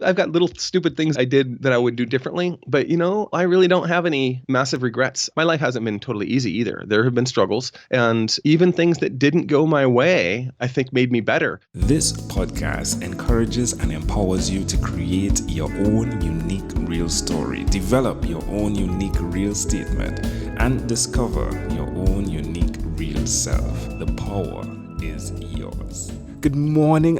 I've got little stupid things I did that I would do differently, but I really don't have any massive regrets. My life hasn't been totally easy either. There have been struggles, and even things that didn't go my way, I think made me better. This podcast encourages and empowers you to create your own unique real story, develop your own unique real statement, and discover your own unique real self. The power is yours. Good morning,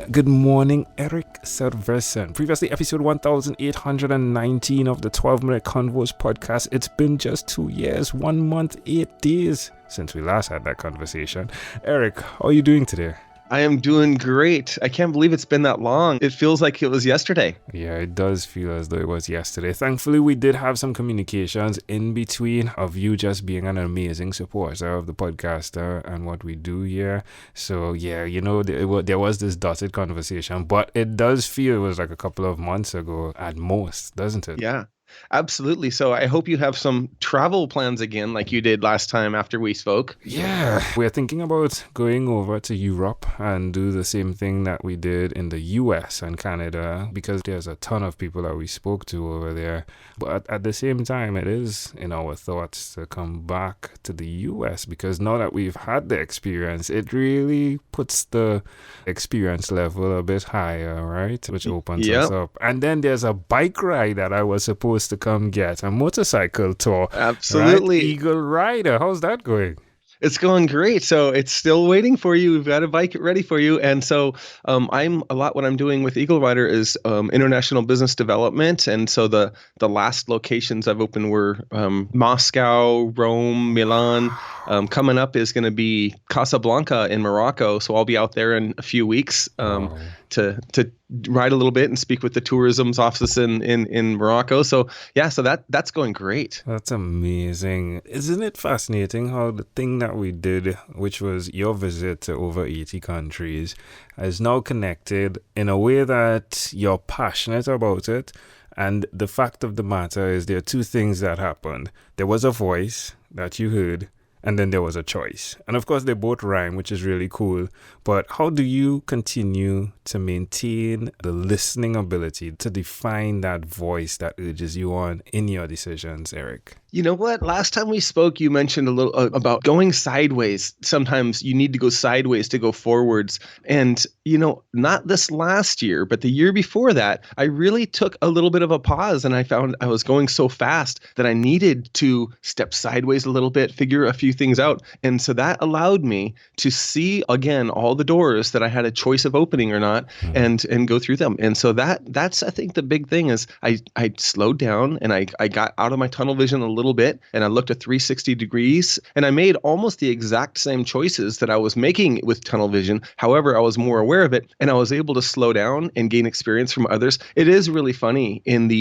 Erik Seversen. Previously, episode 1819 of the 12-Minute Convos podcast. It's been just 2 years, 1 month, 8 days since we last had that conversation. Erik, how are you doing today? I am doing great. I can't believe it's been that long. It feels like it was yesterday. Yeah, it does feel as though it was yesterday. Thankfully, we did have some communications in between of you just being an amazing supporter of the podcaster and what we do here. So yeah, there was this dotted conversation, but it does feel it was like a couple of months ago at most, doesn't it? Yeah. Absolutely. So I hope you have some travel plans again like you did last time after we spoke. Yeah, we're thinking about going over to Europe and do the same thing that we did in the US and Canada because there's a ton of people that we spoke to over there. But at the same time, it is in our thoughts to come back to the US because now that we've had the experience, it really puts the experience level a bit higher, right? Which opens us up. And then there's a bike ride that I was supposed to come get, a motorcycle tour. Absolutely. Right? Eagle Rider. How's that going? It's going great. So it's still waiting for you. We've got a bike ready for you. And so what I'm doing with Eagle Rider is international business development. And so the last locations I've opened were Moscow, Rome, Milan. Coming up is going to be Casablanca in Morocco. So I'll be out there in a few weeks to ride a little bit and speak with the tourism office in Morocco. So yeah, so that's going great. That's amazing. Isn't it fascinating how the thing that we did, which was your visit to over 80 countries, is now connected in a way that you're passionate about it. And the fact of the matter is there are two things that happened. There was a voice that you heard, and then there was a choice. And of course, they both rhyme, which is really cool. But how do you continue to maintain the listening ability to define that voice that urges you on in your decisions, Erik? You know what? Last time we spoke, you mentioned a little about going sideways. Sometimes you need to go sideways to go forwards. And, not this last year, but the year before that, I really took a little bit of a pause and I found I was going so fast that I needed to step sideways a little bit, figure a few things out. And so that allowed me to see again all the doors that I had a choice of opening or not and go through them. And so that's I think the big thing is I slowed down and I got out of my tunnel vision a little bit and I looked at 360 degrees and I made almost the exact same choices that I was making with tunnel vision. However, I was more aware of it and I was able to slow down and gain experience from others. It is really funny in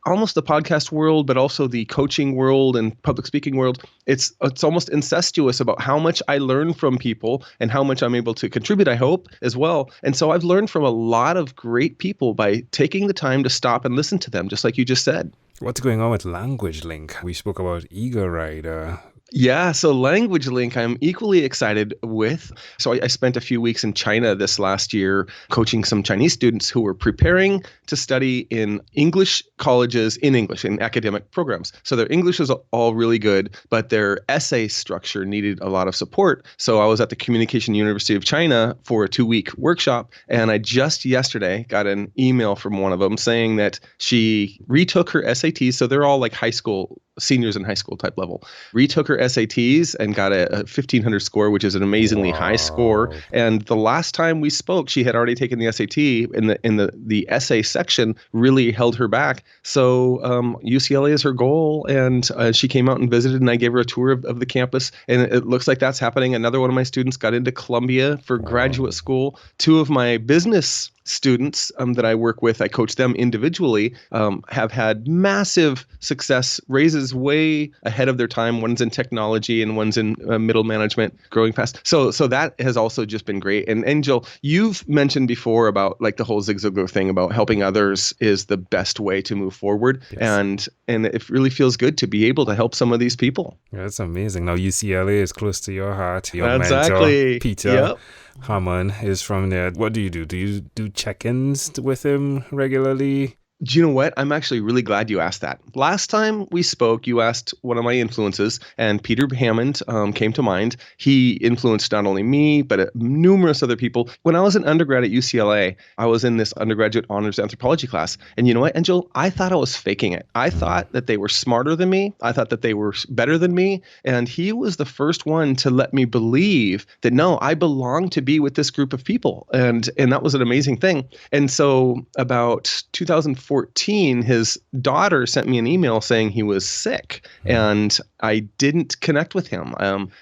almost the podcast world, but also the coaching world and public speaking world. It's almost incestuous about how much I learn from people and how much I'm able to contribute, I hope, as well. And so I've learned from a lot of great people by taking the time to stop and listen to them, just like you just said. What's going on with Language Link? We spoke about Eagle Rider. Yeah, so Language Link, I'm equally excited with. So I spent a few weeks in China this last year coaching some Chinese students who were preparing to study in English colleges in English, in academic programs. So their English is all really good, but their essay structure needed a lot of support. So I was at the Communication University of China for a 2-week workshop, and I just yesterday got an email from one of them saying that she retook her SATs. So they're all like high school seniors in high school type level, retook her SATs and got a 1,500 score, which is an amazingly high score. And the last time we spoke, she had already taken the SAT in the essay section, really held her back. So UCLA is her goal. And she came out and visited and I gave her a tour of the campus. And it looks like that's happening. Another one of my students got into Columbia for graduate school. 2 of my business students that I work with, I coach them individually, have had massive success, raises way ahead of their time. One's in technology and one's in middle management, growing fast. So that has also just been great. And Angel, you've mentioned before about like the whole Zig Ziglar thing about helping others is the best way to move forward. Yes. And it really feels good to be able to help some of these people. Yeah, that's amazing. Now UCLA is close to your heart. Your exactly. mentor, Peter Hammond, is from there. What do you do? Do you do check-ins with him regularly? Do you know what? I'm actually really glad you asked that. Last time we spoke, you asked one of my influences, and Peter Hammond came to mind. He influenced not only me, but numerous other people. When I was an undergrad at UCLA, I was in this undergraduate honors anthropology class. And you know what, Angel? I thought I was faking it. I thought that they were smarter than me. I thought that they were better than me. And he was the first one to let me believe that, no, I belong to be with this group of people. And that was an amazing thing. And so about 2014, his daughter sent me an email saying he was sick, and I didn't connect with him.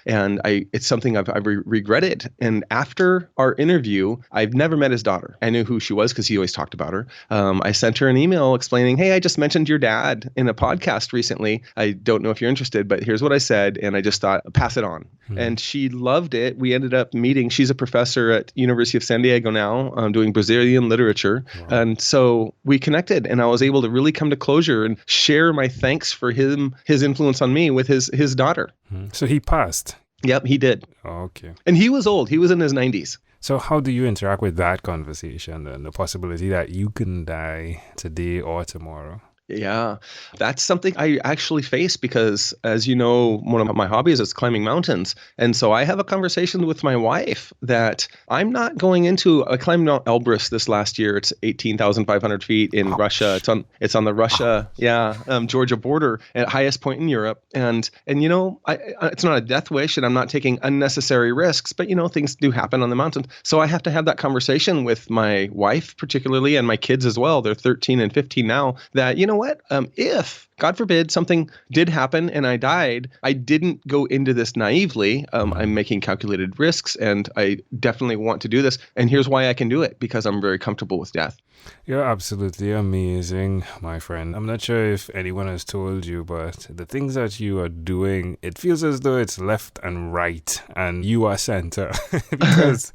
It's something I've regretted. And after our interview, I've never met his daughter. I knew who she was because he always talked about her. I sent her an email explaining, hey, I just mentioned your dad in a podcast recently. I don't know if you're interested, but here's what I said. And I just thought, pass it on. And she loved it. We ended up meeting. She's a professor at University of San Diego now, doing Brazilian literature. Wow. And so we connected, and I was able to really come to closure and share my thanks for his influence on me with his daughter. So he passed. Yep, he did. Okay. And he was old. He was in his 90s. So how do you interact with that conversation and the possibility that you can die today or tomorrow? Yeah, that's something I actually face because, as you know, one of my hobbies is climbing mountains. And so I have a conversation with my wife that I'm not going into. I climbed Mount Elbrus this last year. It's 18,500 feet in Russia. It's on the Russia, Georgia border at highest point in Europe. And you know, it's not a death wish, and I'm not taking unnecessary risks. But you know, things do happen on the mountain. So I have to have that conversation with my wife, particularly, and my kids as well. They're 13 and 15 now. That, you know what? If, God forbid, something did happen and I died, I didn't go into this naively. I'm making calculated risks, and I definitely want to do this. And here's why I can do it, because I'm very comfortable with death. You're absolutely amazing, my friend. I'm not sure if anyone has told you, but the things that you are doing, it feels as though it's left and right, and you are center. Because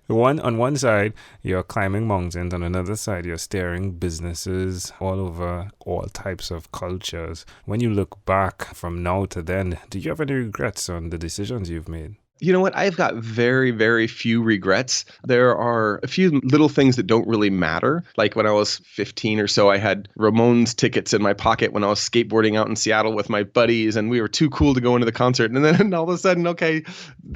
on one side, you're climbing mountains, on another side, you're steering businesses all over all types of cultures. When you look back from now to then, do you have any regrets on the decisions you've made? You know what? I've got very, very few regrets. There are a few little things that don't really matter. Like when I was 15 or so, I had Ramones tickets in my pocket when I was skateboarding out in Seattle with my buddies, and we were too cool to go into the concert. And then all of a sudden, okay,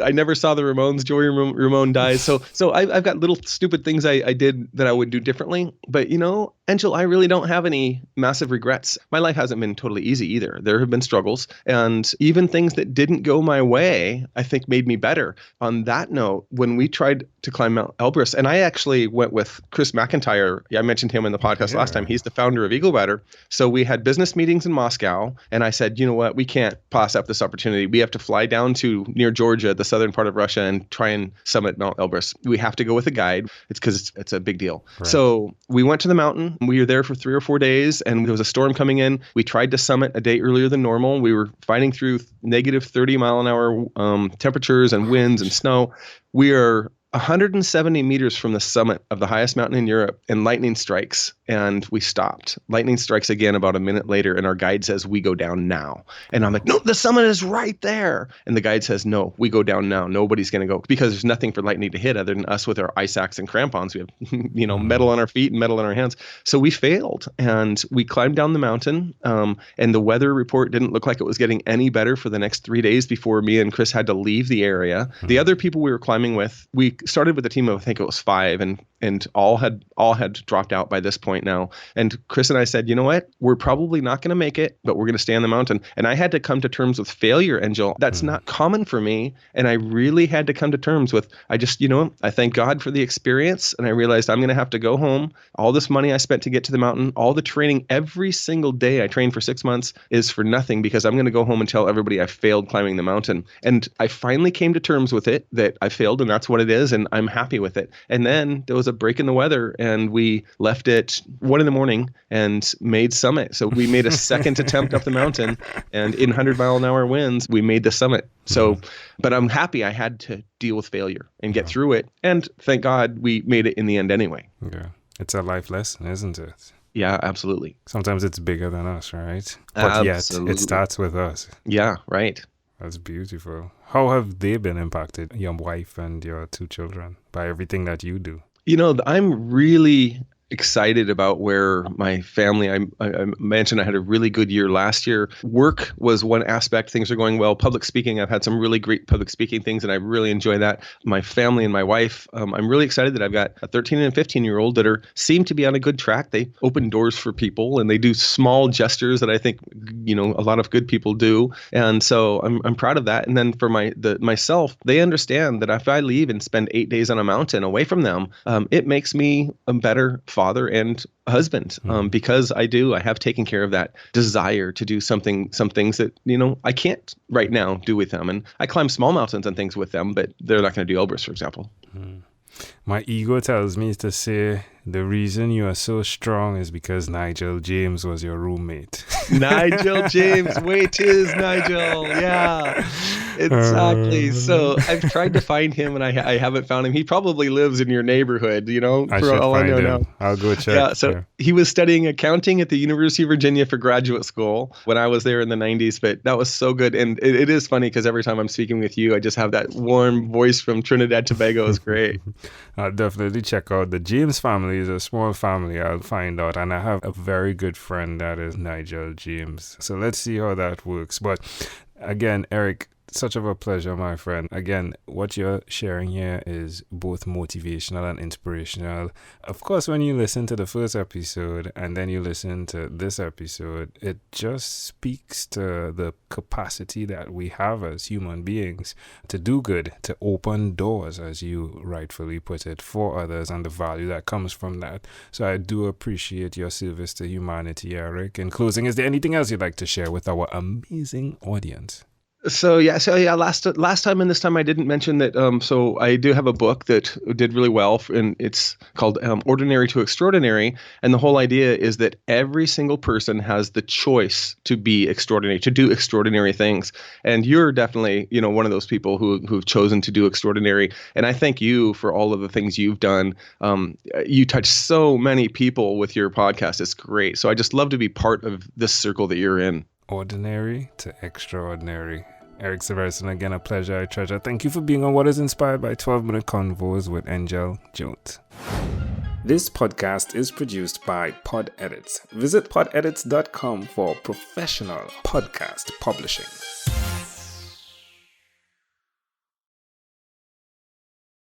I never saw the Ramones. Joey Ramone dies. So I've got little stupid things I did that I would do differently. But you know, Angel, I really don't have any massive regrets. My life hasn't been totally easy either. There have been struggles, and even things that didn't go my way, I think made me better. On that note, when we tried to climb Mount Elbrus, and I actually went with Chris McIntyre. I mentioned him in the podcast last time. He's the founder of Eagle Rider. So we had business meetings in Moscow, and I said, you know what, we can't pass up this opportunity. We have to fly down to near Georgia, the southern part of Russia, and try and summit Mount Elbrus. We have to go with a guide. It's because it's a big deal. Right. So we went to the mountain. We were there for 3 or 4 days, and there was a storm coming in. We tried to summit a day earlier than normal. We were fighting through negative 30 mile an hour temperatures and winds and snow. We are 170 meters from the summit of the highest mountain in Europe, and lightning strikes, and we stopped. Lightning strikes again about a minute later, and our guide says, we go down now. And I'm like, no, the summit is right there. And the guide says, no, we go down now. Nobody's going to go, because there's nothing for lightning to hit other than us with our ice axe and crampons. We have, metal on our feet and metal in our hands. So we failed, and we climbed down the mountain, and the weather report didn't look like it was getting any better for the next 3 days before me and Chris had to leave the area. The other people we were climbing with, we started with a team of, I think it was 5, and all had dropped out by this point now. And Chris and I said, you know what? We're probably not going to make it, but we're going to stay on the mountain. And I had to come to terms with failure, Angel. That's not common for me. And I really had to come to terms with, I thank God for the experience. And I realized I'm going to have to go home. All this money I spent to get to the mountain, all the training, every single day I trained for 6 months is for nothing, because I'm going to go home and tell everybody I failed climbing the mountain. And I finally came to terms with it, that I failed, and that's what it is. And I'm happy with it. And then there was a break in the weather, and we left at 1 a.m. and made summit. So we made a second attempt up the mountain, and in 100-mile-an-hour winds, we made the summit. So, but I'm happy I had to deal with failure and get through it. And thank God we made it in the end anyway. Yeah. It's a life lesson, isn't it? Yeah, absolutely. Sometimes it's bigger than us, right? But absolutely. Yet it starts with us. Yeah, right. That's beautiful. How have they been impacted, your wife and your 2 children, by everything that you do? I'm really excited about where my family, I mentioned I had a really good year last year. Work was one aspect. Things are going well. Public speaking, I've had some really great public speaking things, and I really enjoy that. My family and my wife, I'm really excited that I've got a 13 and 15-year-old that seem to be on a good track. They open doors for people, and they do small gestures that I think, a lot of good people do. And so I'm proud of that. And then for myself, they understand that if I leave and spend 8 days on a mountain away from them, it makes me a better father and husband, because I have taken care of that desire to do some things that, I can't right now do with them. And I climb small mountains and things with them, but they're not going to do Elbrus, for example. My ego tells me to say the reason you are so strong is because Nigel James was your roommate. Nigel James, wages, Nigel. Yeah, exactly. So I've tried to find him, and I haven't found him. He probably lives in your neighborhood, I should find him. Now. I'll go check. Yeah, so he was studying accounting at the University of Virginia for graduate school when I was there in the 90s, but that was so good. And it is funny because every time I'm speaking with you, I just have that warm voice from Trinidad Tobago. It's great. I'll definitely check out the James family. Is a small family, I'll find out. And I have a very good friend that is Nigel James. So let's see how that works. But again, Erik, such of a pleasure, my friend. Again, what you're sharing here is both motivational and inspirational. Of course, when you listen to the first episode and then you listen to this episode, it just speaks to the capacity that we have as human beings to do good, to open doors, as you rightfully put it, for others, and the value that comes from that. So I do appreciate your service to humanity, Erik. In closing, is there anything else you'd like to share with our amazing audience? So last time and this time I didn't mention that. So I do have a book that did really well, and it's called Ordinary to Extraordinary. And the whole idea is that every single person has the choice to be extraordinary, to do extraordinary things. And you're definitely, one of those people who've chosen to do extraordinary. And I thank you for all of the things you've done. You touch so many people with your podcast. It's great. So I just love to be part of this circle that you're in. Ordinary to extraordinary. Erik Seversen, again, a pleasure, a treasure. Thank you for being on What is Inspired by 12-Minute Convos with Angel Jones. This podcast is produced by Pod Edits. Visit podedits.com for professional podcast publishing.